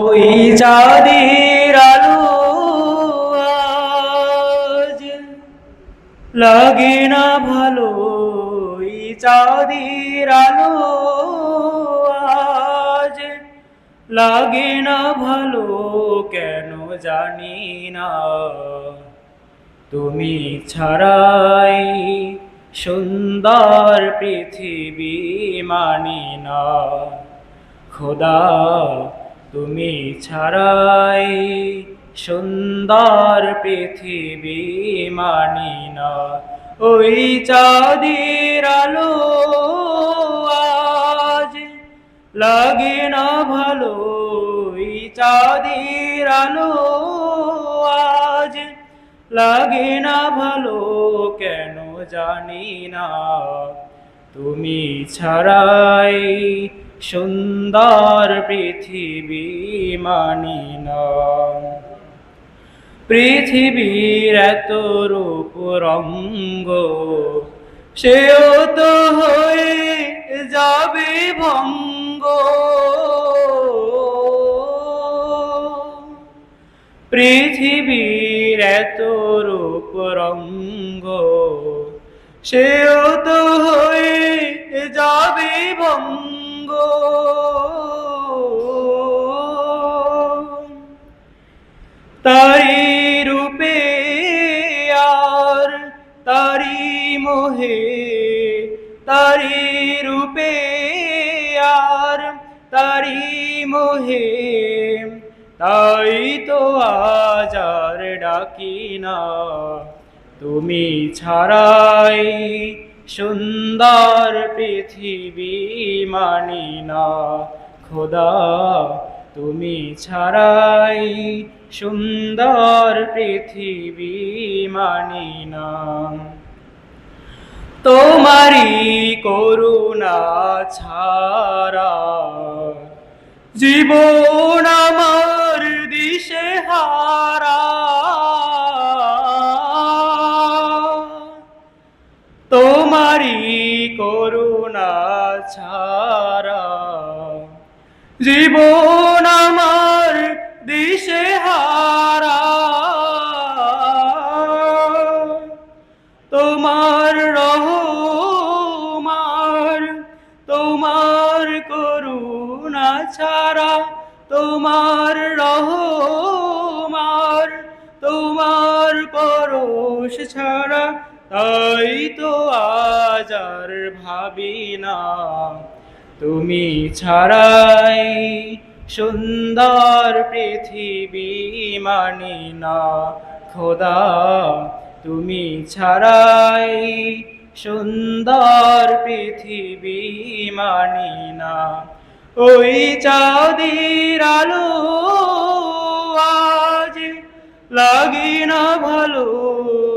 ওই চাঁদের আলো আজ লাগে না ভালো, ওই চাঁদের আলো আজ লাগে না ভালো, কেন জানি না। তুমি ছাড়াই সুন্দর পৃথিবী মানি না। খোদা তুমি ছাড়াই সুন্দর পৃথিবী মানি না। ওই চাঁদের আলো আজ লাগে না ভালো, ওই চাঁদের আলো আজ লাগে না ভালো, কেন জানি না। তুমি ছাড়াই সুন্দর পৃথিবী মানি না। পৃথিবীর এত রূপ রঙ্গ, সেও তো হয়ে যাবে ভঙ্গ। পৃথিবীর এত রূপ রঙ্গ, সেও তো হয়ে যাবে ভঙ্গ। তারি রূপে আর তারি মোহে, তারি রূপে আর তারি মোহে, তাই তো আজ আর ডাকি না। তুমি ছাড়াই সুন্দর পৃথিবী মানি না। খোদা তুমি ছাড়াই সুন্দর পৃথিবী মানি না। তোমারি করুণা ছাড়া জীবন আমার দিশেহারা। তোমারি করুণা ছাড়া জীবন আমার দিশেহারা। তোমার রহমান, তোমার করুণা ছাড়া, তোমার রহমান, তোমার পরশ ছাড়া, তাই তো আজ আর ভাবি না। তুমি ছাড়াই সুন্দর পৃথিবী মানি না। খোদা তুমি ছাড়াই সুন্দর পৃথিবী মানি না। ওই চাঁদের আলো আজ লাগে না ভালো,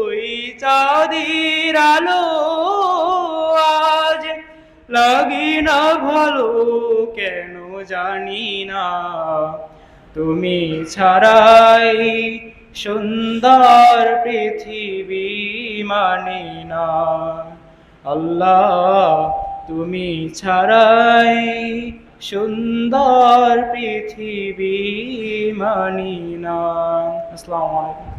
ওই চাঁদের আলো আজ লাগে না ভালো, কেন জানি না। তুমি ছাড়াই সুন্দর পৃথিবী মানি না। আল্লাহ তুমি ছাড়াই সুন্দর পৃথিবী মানি না। আসসালামু আলাইকুম।